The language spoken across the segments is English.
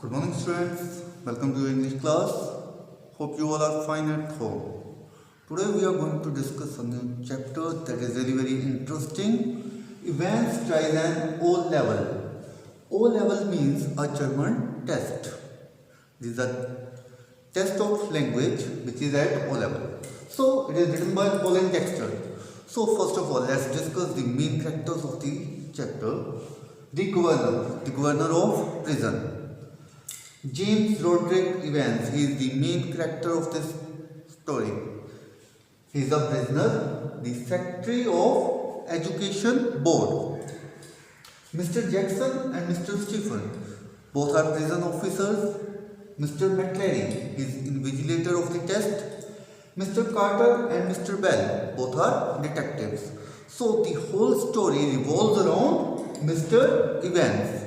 Good morning, students. Welcome to your English class. Hope you all are fine at home. Today we are going to discuss a new chapter that is very interesting. Events tries an O level. O level means a German test. This is a test of language which is at O level. So it is written by Colin Dexter. So first of all, let's discuss the main characters of the chapter. The governor of prison. James Roderick Evans, he is the main character of this story. He is a prisoner, the Secretary of Education Board. Mr. Jackson and Mr. Stephen, both are prison officers. Mr. McClary, he is invigilator of the test. Mr. Carter and Mr. Bell, both are detectives. So the whole story revolves around Mr. Evans.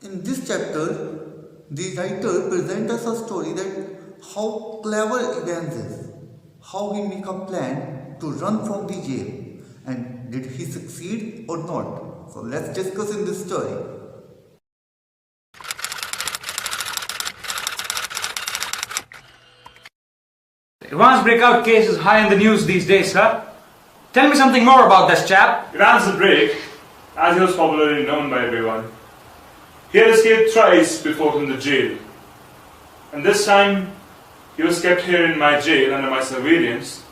In this chapter, the writer presents us a story that how clever Evans is, how he make a plan to run from the jail, and did he succeed or not. So let's discuss in this story. Evans' breakout case is high in the news these days, sir. Tell me something more about this chap. Evans the Break, as he was popularly known by everyone, he had escaped thrice before from the jail. And this time, he was kept here in my jail under my surveillance.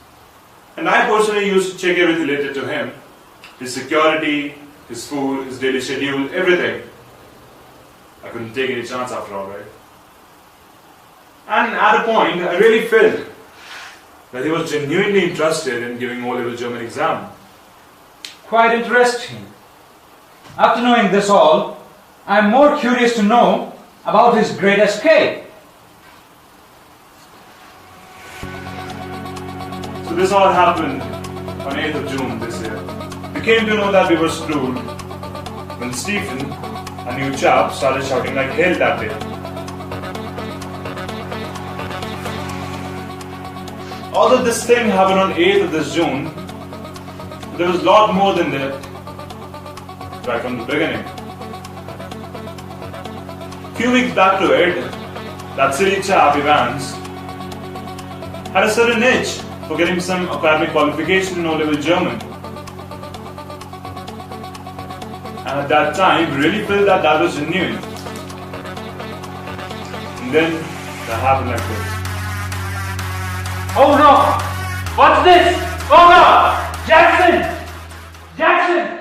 And I personally used to check everything related to him. His security, his food, his daily schedule, everything. I couldn't take any chance after all, right? And at a point, I really felt that he was genuinely interested in giving O-level German exam. Quite interesting. After knowing this all, I am more curious to know about his great escape. So this all happened on 8th of June this year. We came to know that we were screwed when Stephen, a new chap, started shouting like hell that day. Although this thing happened on 8th of this June, there was a lot more than that right from the beginning. Few weeks back to it, that silly chap Evans had a certain itch for getting some academic qualification in O-level German. And at that time, we really felt that that was genuine. And then, that happened like this. Oh no! What's this? Oh no! Jackson! Jackson!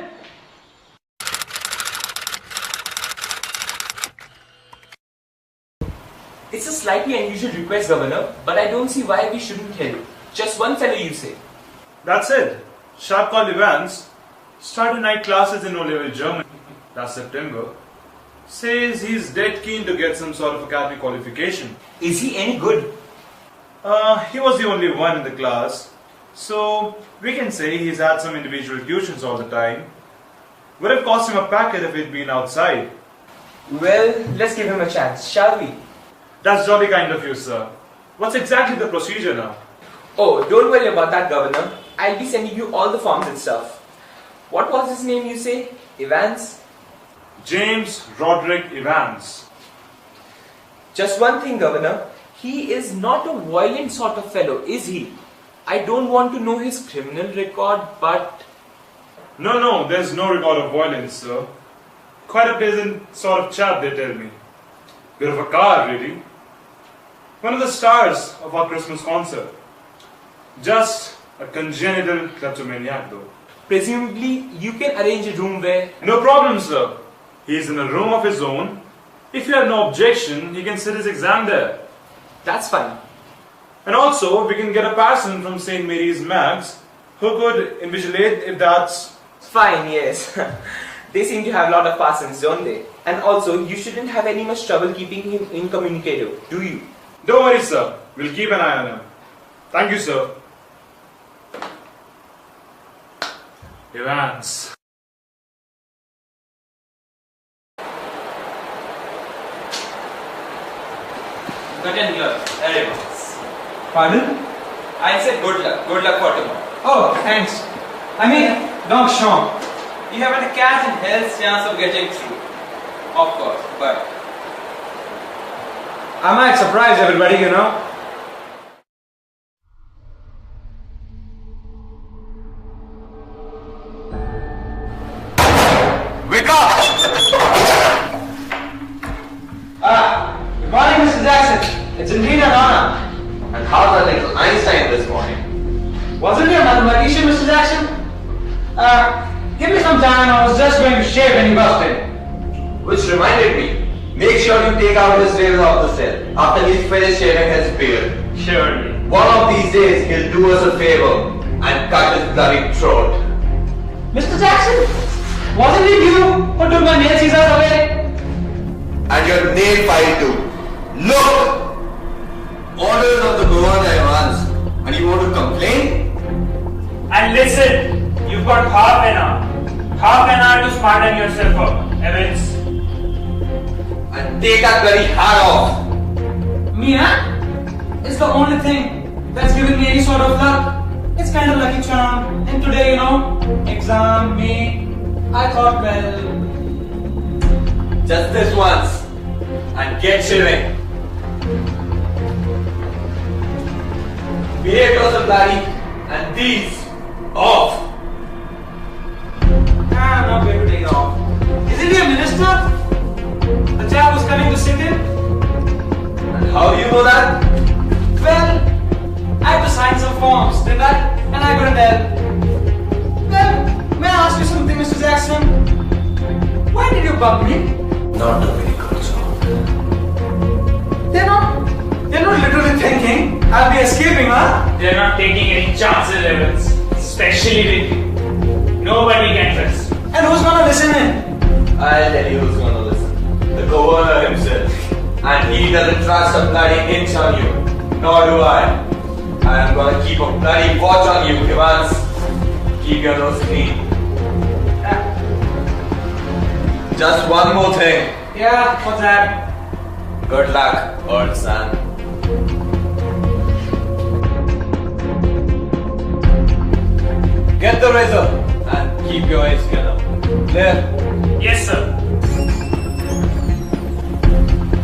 It's a slightly unusual request, Governor, but I don't see why we shouldn't help. Just one fellow, you say. That's it. Chap called Evans started night classes in O-level German last September. Says he's dead keen to get some sort of academic qualification. Is he any good? He was the only one in the class, so we can say he's had some individual tuitions all the time. Would have cost him a packet if he'd been outside. Well, let's give him a chance, shall we? That's jolly kind of you, sir. What's exactly the procedure now? Oh, don't worry about that, Governor. I'll be sending you all the forms and stuff. What was his name, you say? Evans? James Roderick Evans. Just one thing, Governor. He is not a violent sort of fellow, is he? I don't want to know his criminal record, but... No, there's no record of violence, sir. Quite a pleasant sort of chap, they tell me. Bit of a car, really. One of the stars of our Christmas concert. Just a congenital kleptomaniac, though. Presumably, you can arrange a room where... No problem, sir. He's in a room of his own. If you have no objection, he can sit his exam there. That's fine. And also, we can get a person from St. Mary's Mags who could invigilate if that's... Fine, yes. They seem to have a lot of persons, don't they? And also, you shouldn't have any much trouble keeping him incommunicado, do you? Don't worry, sir. We'll keep an eye on him. Thank you, sir. Evans. Good and luck, Evans. Pardon? I said good luck for tomorrow. Oh, thanks. I mean, donc chance. You haven't a cat in hell's chance of getting through. Of course, but I might surprise everybody, you know. Wake up! Good morning, Mr. Jackson. It's indeed an honor. And how's that little Einstein this morning? Wasn't he a mathematician, Mr. Jackson? Give me some time. I was just going to shave when he busted. Which reminded me, make sure you take out his razor off the cell after he's finished shaving his beard. Surely. One of these days he'll do us a favor and cut his bloody throat. Mr. Jackson, wasn't it you who took my nail scissors away? And your nail file too. Look! Orders of the governor advance. And you want to complain? And listen, you've got half an hour. Half an hour to smarten yourself up, Evans. And take that bloody hat off. Me, huh? It's the only thing that's given me any sort of luck. It's kind of lucky charm. And today, you know, exam, me, I thought, well, Just this once. And get shaving. Behave yourself, bloody. And these off. I'm not going to take it off. Isn't he a minister? The chap who's coming to sit in? And how do you know that? Well, I had to sign some forms, didn't I? And I couldn't help. Well, may I ask you something, Mr. Jackson? Why did you bump me? Not a very good job. They're not literally thinking I'll be escaping, huh? They're not taking any chances, Evans. Especially with you. Nobody can trust. And who's gonna listen in? I'll tell you who's gonna listen. The governor himself. And he doesn't trust a bloody inch on you. Nor do I. I am gonna keep a bloody watch on you, Evans. Keep your nose clean. Just one more thing. Yeah, what's that? Good luck, old son. Get the razor and keep your eyes together. Clear? Yes, sir.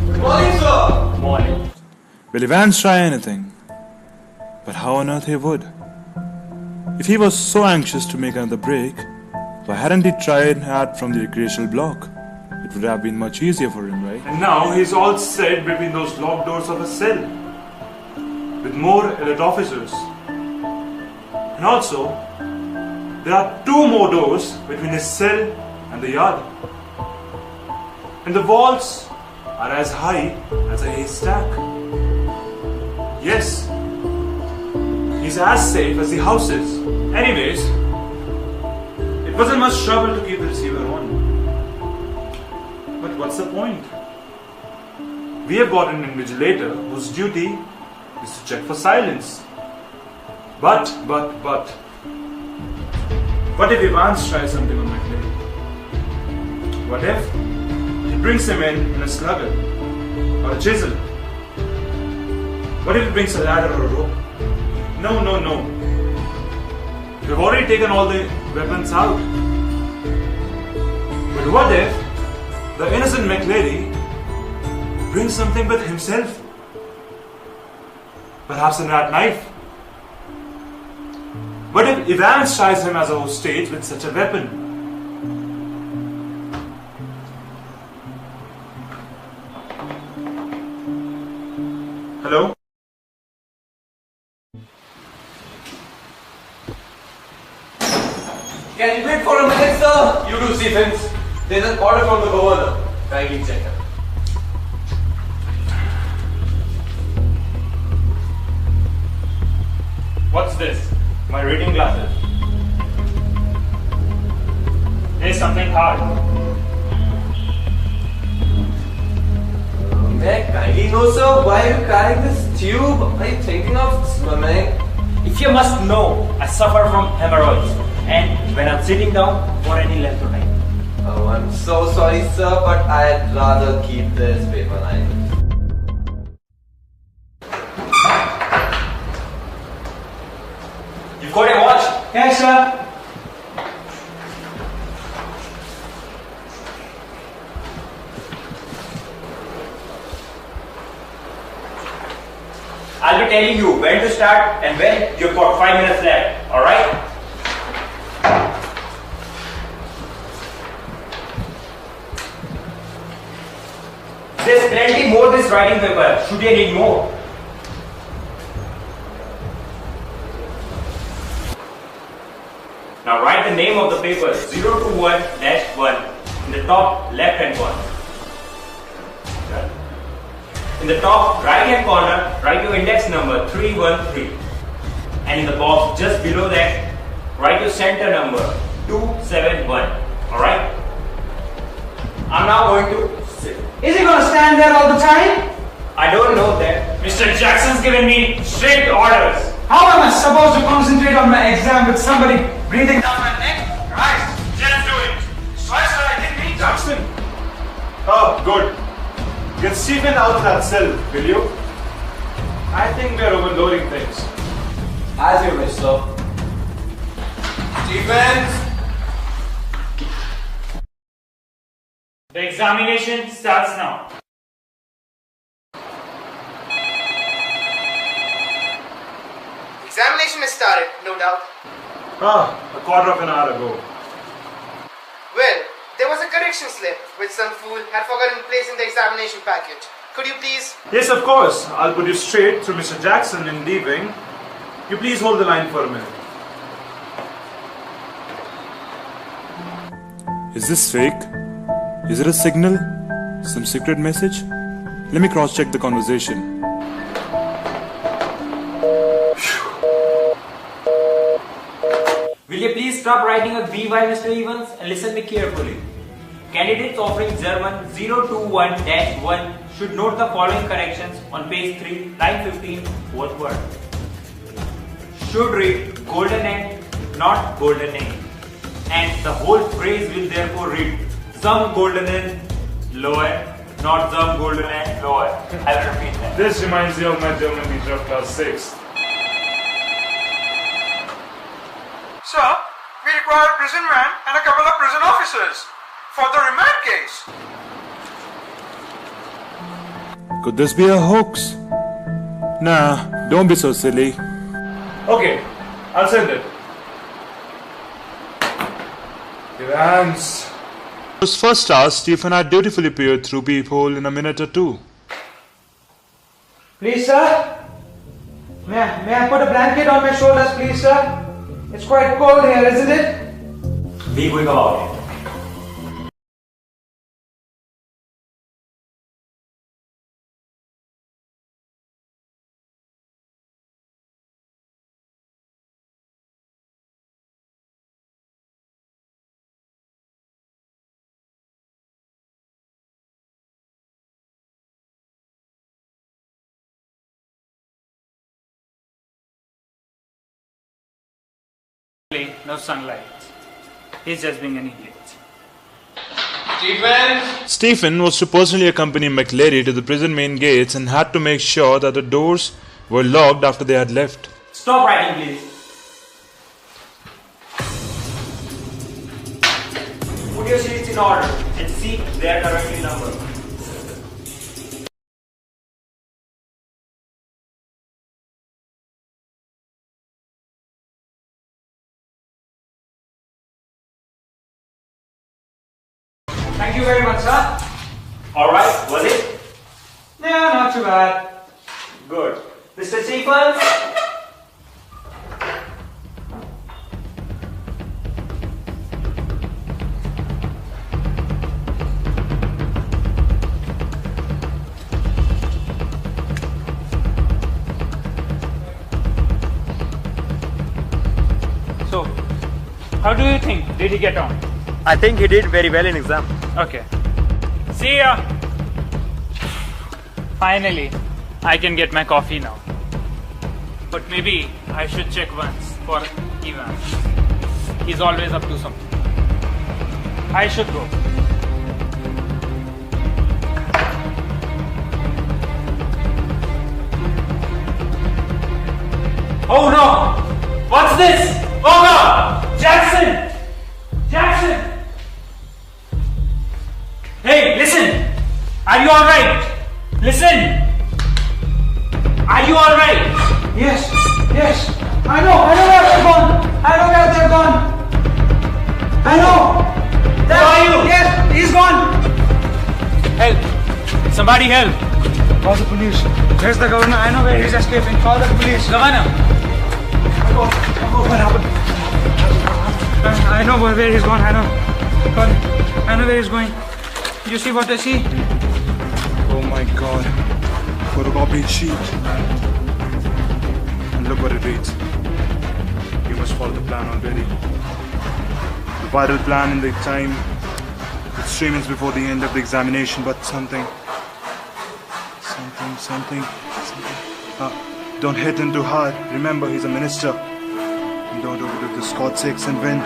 Good morning, sir. Morning. Will Evans try anything? But how on earth he would? If he was so anxious to make another break, why hadn't he tried out from the recreational block? It would have been much easier for him, right? And now he's all set between those locked doors of a cell. With more elite officers. And also, there are 2 more doors between his cell and the yard. And the walls are as high as a haystack. Yes, he's as safe as the house is. Anyways, it wasn't much trouble to keep the receiver on. But what's the point? We have got an invigilator whose duty is to check for silence. But, what if Evans tries something on McLean? What if he brings him in a slugger or a chisel? What if he brings a ladder or a rope? No. We've already taken all the weapons out. But what if the innocent McLeary brings something with himself? Perhaps a rat knife? What if Evans tries him as a hostage with such a weapon? Hello? Can you wait for a minute, sir? You do, Stephens. There's an order from the governor. Kindly check it. What's this? My reading glasses. There's something hard. May I kindly know, sir, why are you carrying this tube? Are you thinking of swimming? If you must know, I suffer from hemorrhoids, and when I'm sitting down for any length of time. Oh, I'm so sorry, sir, but I'd rather keep this paper knife. You've got a watch? Yes, sir. be telling you when to start and when you've got 5 minutes left. Alright? There's plenty more this writing paper. Should you need more? Now write the name of the paper 021-1 in the top left hand corner. In the top right hand corner, write your index number 313. And in the box just below that, write your center number 271. Alright? I'm now going to sit. Is he gonna stand there all the time? I don't know that. Mr. Jackson's given me strict orders. How am I supposed to concentrate on my exam with somebody breathing down my neck? Christ! Just do it. Sorry sir, I didn't mean to. Jackson. Oh, good. Get Stephen out of that cell, will you? I think we're overloading things. As you wish, sir. Stevens! The examination starts now. Examination has started, no doubt. A quarter of an hour ago. Well, there was a correction slip which some fool had forgotten to place in the examination package. Could you please? Yes, of course. I'll put you straight through Mr. Jackson in leaving. You please hold the line for a minute. Is this fake? Is it a signal? Some secret message? Let me cross-check the conversation. Will you please stop writing a BY, Mr. Evans, and listen me carefully. Candidates offering German 021-1 should note the following corrections on page 3, line 15, fourth word. Should read golden end, not golden end. And the whole phrase will therefore read some golden end, lower, not some golden end, lower. I will repeat that. This reminds me of my German teacher of class 6. Sir, we require a prison van and a couple of prison officers for the remand case. Could this be a hoax? Nah, don't be so silly. Okay, I'll send it. Evans. His first task, Stephen had dutifully peered through peephole in a minute or two. Please sir? May I put a blanket on my shoulders please sir? It's quite cold here, isn't it? Be quick about it. No sunlight. He's just being an idiot. Stephen! Stephen was to personally accompany McLeary to the prison main gates and had to make sure that the doors were locked after they had left. Stop writing, please. Put your sheets in order and see they are correctly numbered. Thank you very much sir. Alright, was it? Yeah, not too bad. Good. Mr. Stephens? So, how do you think? Did he get on? I think he did very well in exam. Okay. See ya! Finally, I can get my coffee now. But maybe I should check once for Evans. He's always up to something. I should go. Oh no! What's this? Oh no! Jackson! Jackson! Hey, listen! Are you alright? Listen! Are you alright? Yes, yes. I know where they're gone. I know where they're gone. I know. Where are you? Yes, he's gone. Help! Somebody help! Call the police. Where's the governor? I know where he's escaping. Call the police. Governor! What happened? I know where he's gone. I know. I know where he's going. You see what I see? Oh my god. Photocopied sheet. And look what it reads. You must follow the plan already. The vital plan in the time. It's 3 minutes before the end of the examination, but something. Don't hit him too hard. Remember, he's a minister. And don't overdo this, God's sakes, and win.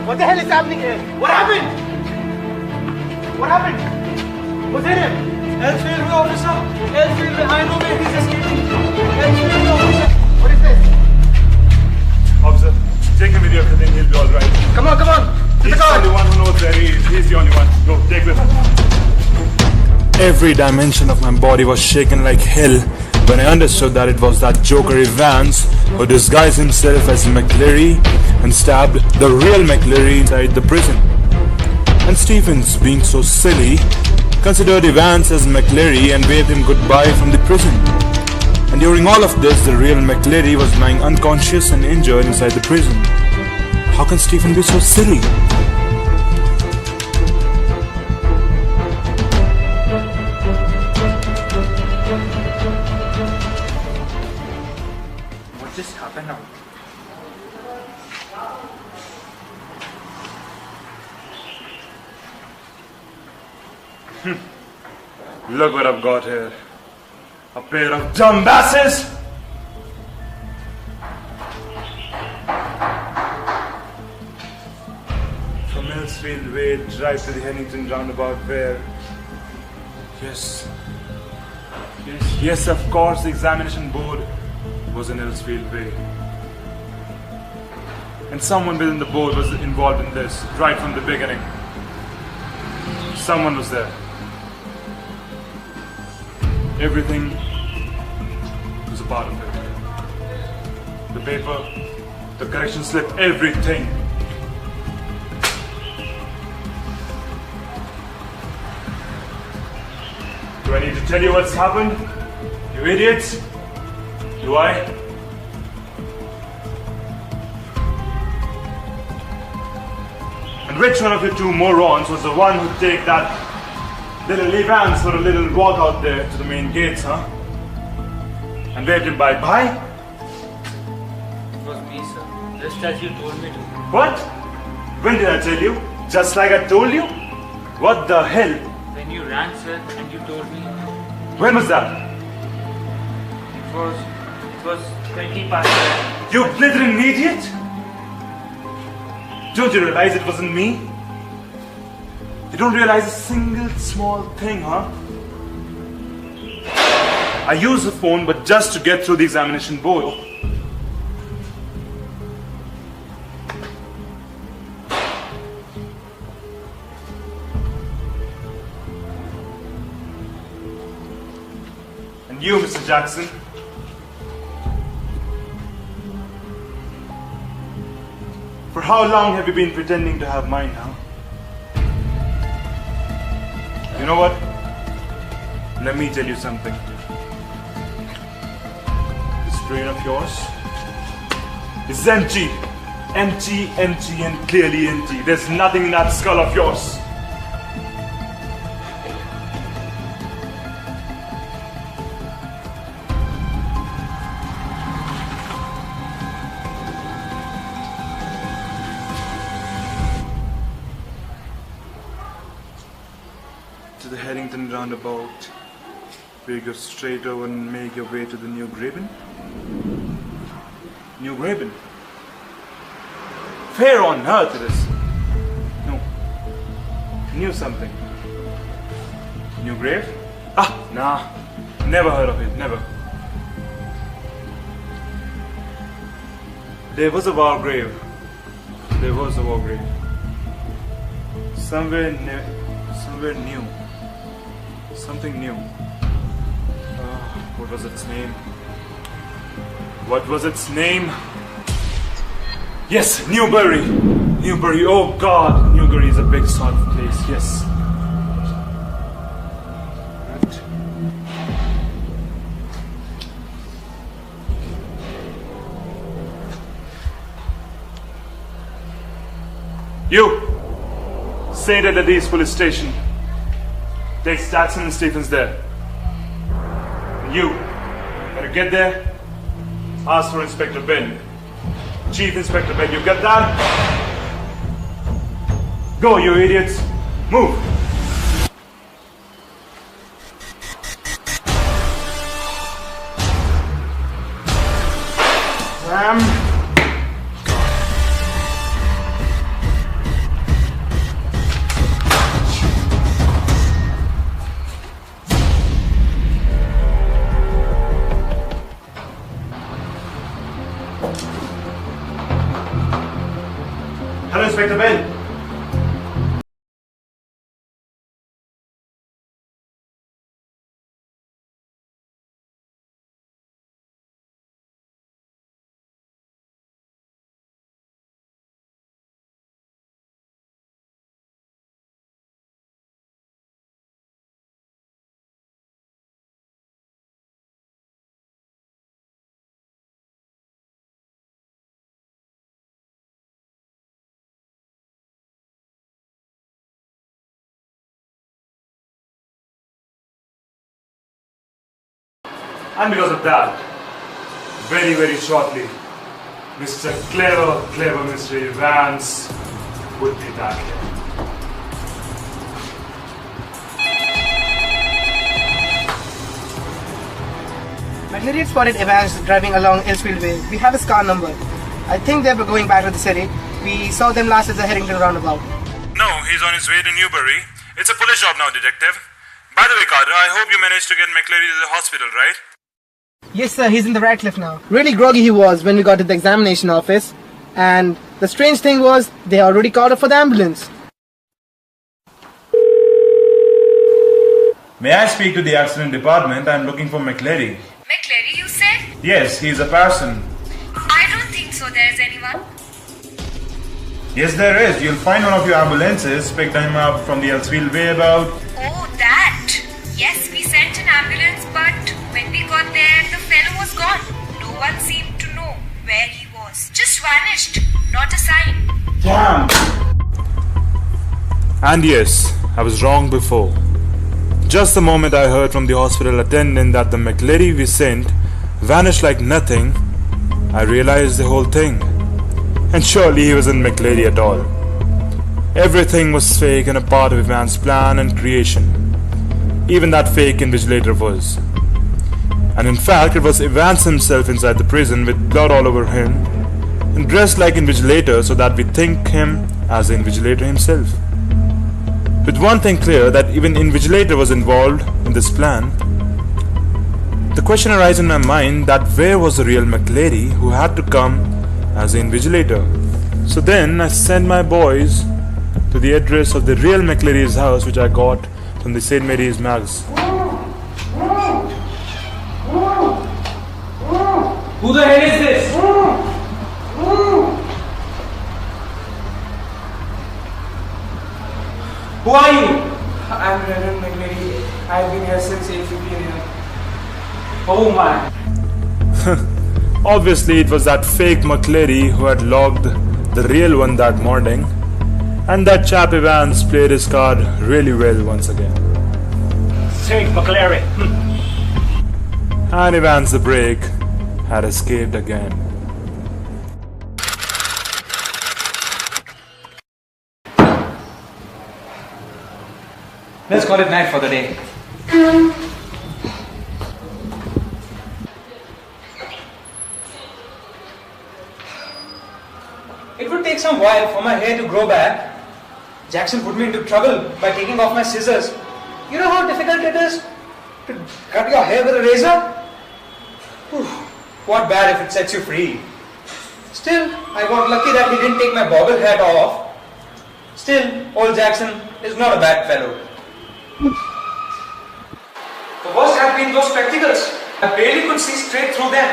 What the hell is happening here? What happened? What happened? What's in him? Elfield officer. Elfield, I know where he's escaping. Elfield officer. What is this? Officer, take him with you. Everything, he'll be alright. Come on, come on. To He's the the car. only one who knows where he is. He's the only one. Go, take with him. Every dimension of my body was shaken like hell when I understood that it was that joker Evans who disguised himself as McCleary and stabbed the real McCleary inside the prison. And Stephens, being so silly, considered Evans as McCleary and waved him goodbye from the prison. And during all of this, the real McCleary was lying unconscious and injured inside the prison. How can Stephen be so silly? What just happened now? Look what I've got here. A pair of dumbasses! From Millsfield Way, drive to the Hennington roundabout where... Yes, of course, the examination board was in Millsfield Way. And someone within the board was involved in this, right from the beginning. Someone was there. Everything was a part of it. The paper, the correction slip, everything. Do I need to tell you what's happened? You idiots? Do I? And which one of you two morons was the one who take that little Evans for a little walk out there to the main gates, huh? And waved him bye-bye? It was me, sir. Just as you told me to. What? When did I tell you? Just like I told you? What the hell? When you ran, sir, and you told me. When was that? It was 20 past. You blithering idiot! Don't you realize it wasn't me? You don't realize a single small thing, huh? I use the phone, but just to get through the examination board. And you, Mr. Jackson, for how long have you been pretending to have mine now? You know what? Let me tell you something. This brain of yours is empty. Empty, empty, and clearly empty. There's nothing in that skull of yours. To the Hennington roundabout, where you go straight over and make your way to the New Graben. New Graben? Where on earth it is? No. Knew something. New Grave? Ah, nah. Never heard of it, never. There was a war grave. There was a war grave. Somewhere new. Something new. What was its name? What was its name? Yes, Newbury! Newbury, oh God! Newbury is a big sort of place, yes. You! Stay at the East Police Station. Takes Jackson and Stephens there. You better get there. Ask for Inspector Ben. Chief Inspector Ben, you get that? Go, you idiots. Move. Hello, Inspector Ben. And because of that, very, very shortly, Mr. Clever Mr. Evans would be back here. McLeary had spotted Evans driving along Hillsfield Way. We have his car number. I think they were going back to the city. We saw them last at the Harrington roundabout. No, he's on his way to Newbury. It's a police job now, detective. By the way, Carter, I hope you managed to get McLeary to the hospital, right? Yes, sir, he's in the Radcliffe now. Really groggy he was when we got to the examination office. And the strange thing was, they already called up for the ambulance. May I speak to the accident department? I'm looking for McLeary. McLeary, you said? Yes, he's a person. I don't think so there's anyone. Yes, there is. You'll find one of your ambulances picked him up from the Elsfield Way about... Oh, that! Yes, we sent an ambulance, but when we got there, the fellow was gone. No one seemed to know where he was. Just vanished. Not a sign. Damn! And yes, I was wrong before. Just the moment I heard from the hospital attendant that the McLeary we sent vanished like nothing, I realized the whole thing. And surely he wasn't McLeary at all. Everything was fake and a part of Evans' plan and creation. Even that fake invigilator was. And in fact, it was Evans himself inside the prison with blood all over him and dressed like invigilator so that we think him as the invigilator himself. With one thing clear, that even invigilator was involved in this plan. The question arises in my mind that where was the real McLeary who had to come as the invigilator? So then I sent my boys to the address of the real McLeary's house, which I got from the St. Mary's Mags. Who the hell is this? Who are you? I'm Reverend McLeary. I've been here since 8:15 a.m. Oh my. Obviously, it was that fake McLeary who had logged the real one that morning, and that chap Evans played his card really well once again. Fake McLeary. And Evans the Break had escaped again. Let's call it night for the day. It would take some while for my hair to grow back. Jackson put me into trouble by taking off my scissors. You know how difficult it is to cut your hair with a razor? Whew, what bad if it sets you free. Still, I got lucky that he didn't take my bobble hat off. Still, old Jackson is not a bad fellow. worst had been those spectacles. I barely could see straight through them.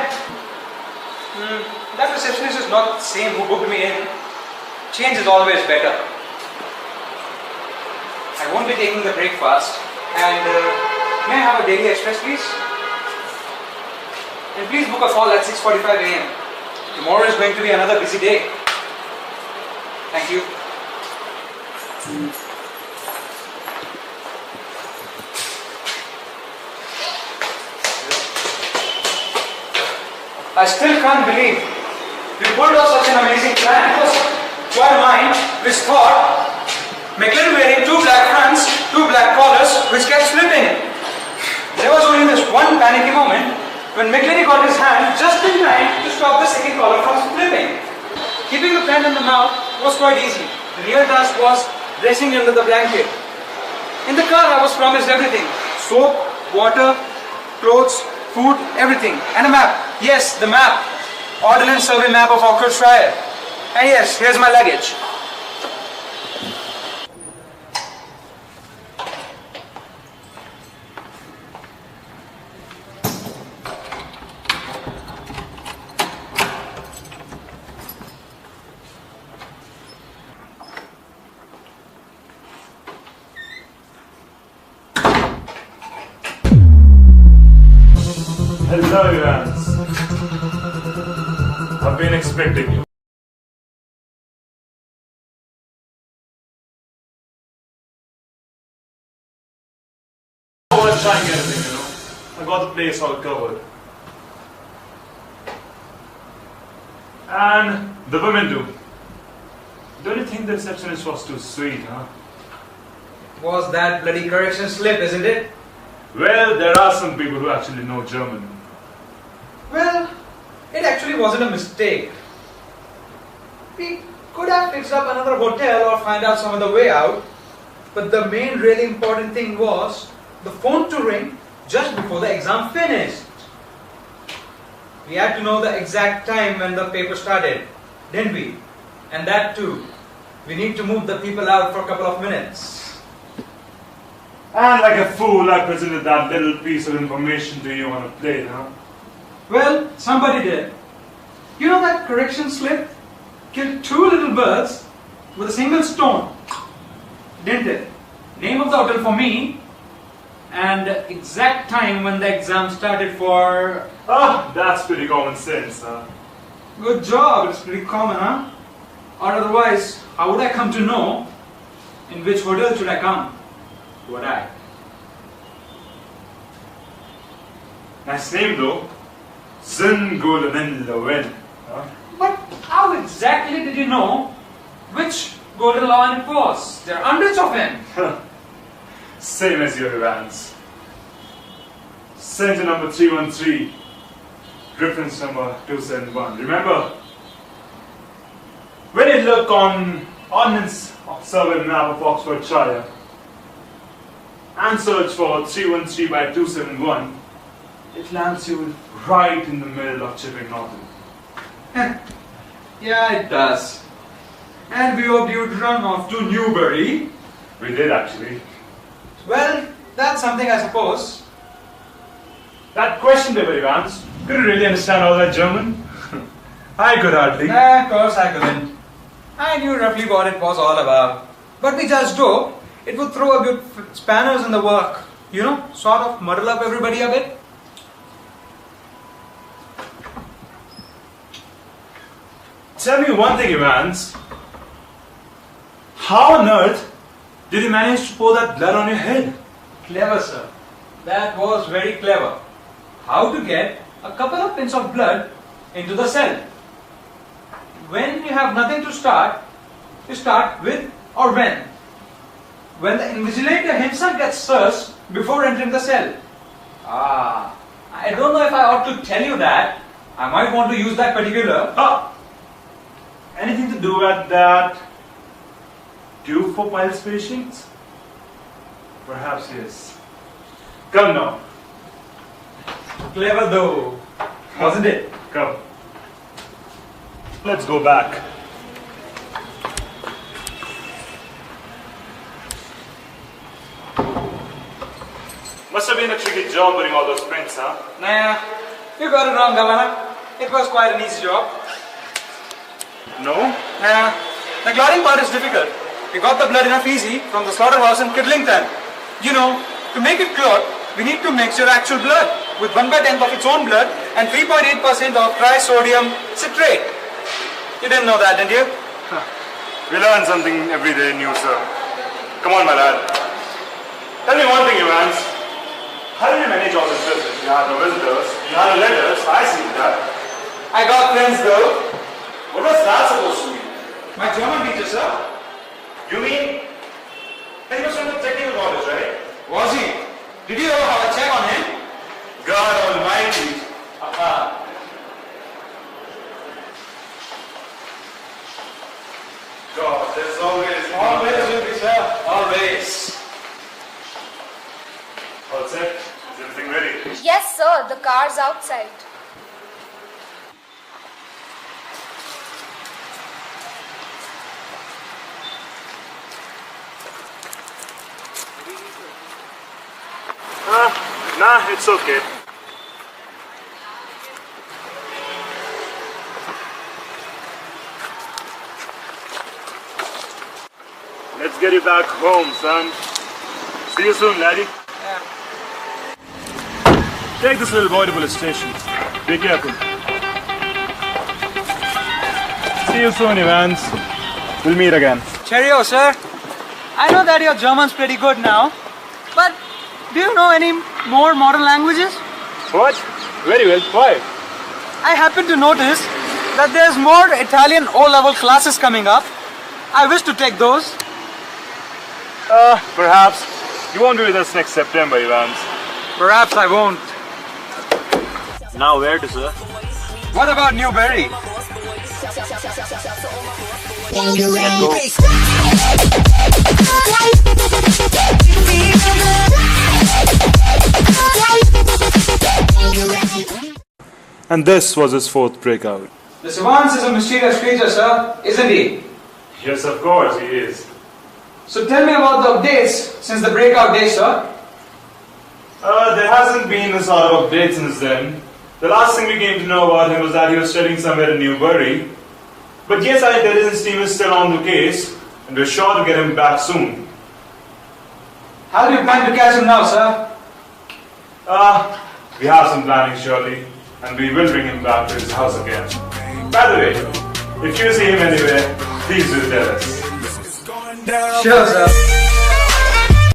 That receptionist is not the same who booked me in. Change is always better. I won't be taking the breakfast. And may I have a daily express, please? And please book a call at 6:45 a.m. Tomorrow is going to be another busy day. Thank you. I still can't believe we pulled off such an amazing plan. It was one mind which thought McLaren wearing 2 black fronts, 2 black collars which kept slipping. There was only this one panicky moment when McLaren got his hand just in time to stop the second collar from slipping. Keeping the pen in the mouth was quite easy. The real task was dressing under the blanket. In the car I was promised everything. Soap, water, clothes, food, everything. And a map. Yes, the map. Ordnance survey map of Oxfordshire. And yes, here's my luggage. Hello, Evans. I've been expecting you. I want to try and get anything, I got the place all covered. And the women do. Don't you think the receptionist was too sweet, huh? Was that bloody correction slip, isn't it? Well, there are some people who actually know German. Well, it actually wasn't a mistake. We could have fixed up another hotel or find out some other way out. But the main really important thing was the phone to ring just before the exam finished. We had to know the exact time when the paper started, didn't we? And that too. We need to move the people out for a couple of minutes. And like a fool, I presented that little piece of information to you on a plate, huh? Well, somebody did. You know that correction slip killed 2 little birds with a single stone, didn't it? Name of the hotel for me and exact time when the exam started for... Ah, that's pretty common sense, huh? Good job, it's pretty common, huh? Or otherwise, how would I come to know in which hotel should I come? Would I? Nice name though. Singolden Lowen. Huh? But how exactly did you know which golden law it was? There are hundreds of them. Same as your Evans. Center number 313. Reference number 271. Remember? When you look on Ordnance Survey map of Oxfordshire and search for 313 by 271, it lands you right in the middle of Chipping Norton. Yeah, it does. And we hoped you'd run off to Newbury. We did actually. Well, that's something I suppose. That question paper, Evans, could you really understand all that German? I could hardly. Of course I couldn't. I knew roughly what it was all about. But we just hoped it would throw a bit spanners in the work. You know, sort of muddle up everybody a bit. Tell me one thing, Evans. How on earth did you manage to pour that blood on your head? Clever, sir. That was very clever. How to get a couple of pins of blood into the cell. When you have nothing to start, you start with or when. When the invigilator himself gets searched before entering the cell. I don't know if I ought to tell you that. I might want to use that particular. Anything to do with that tube for piles patients? Perhaps yes. Come now. Clever though, wasn't it? Come. Let's go back. Must have been a tricky job doing all those prints, huh? Nah, you got it wrong, Governor. It was quite an easy job. No? Nah, the clotting part is difficult. We got the blood enough easy from the slaughterhouse in Kidlington. You know, to make it clot, we need to mix your actual blood with 1/10 of its own blood and 3.8% of trisodium citrate. You didn't know that, didn't you? We learn something every day new, sir. Come on, my lad. Tell me one thing, Evans. How did you manage all this business? You had no visitors, you had no letters, I see that. I got friends though. What was that supposed to mean? My German teacher, sir. You mean? He was from the technical college, right? Was he? Did you ever have a check on him? God almighty. God, there's always will be, sir. Always. All set? Is everything ready? Yes, sir, the car's outside. Nah, it's okay. Let's get you back home, son. See you soon, laddie. Take this little boy to police station. Be careful. See you soon, Evans. We'll meet again. Cheerio, sir. I know that your German's pretty good now, but do you know any more modern languages? What? Very well. Why? I happen to notice that there's more Italian O-level classes coming up. I wish to take those. Perhaps. You won't be with us next September, Evans. Perhaps I won't. Now where to, sir? What about Newberry? And this was his fourth breakout. This Evans is a mysterious creature, sir, isn't he? Yes, of course he is. So tell me about the updates since the breakout day, sir. There hasn't been a sort of update since then. The last thing we came to know about him was that he was studying somewhere in Newbury. But yes, our intelligence team is still on the case, and we're sure to get him back soon. How do you plan to catch him now, sir? We have some planning surely, and we will bring him back to his house again. By the way, if you see him anywhere, please do tell us. Sure, sir.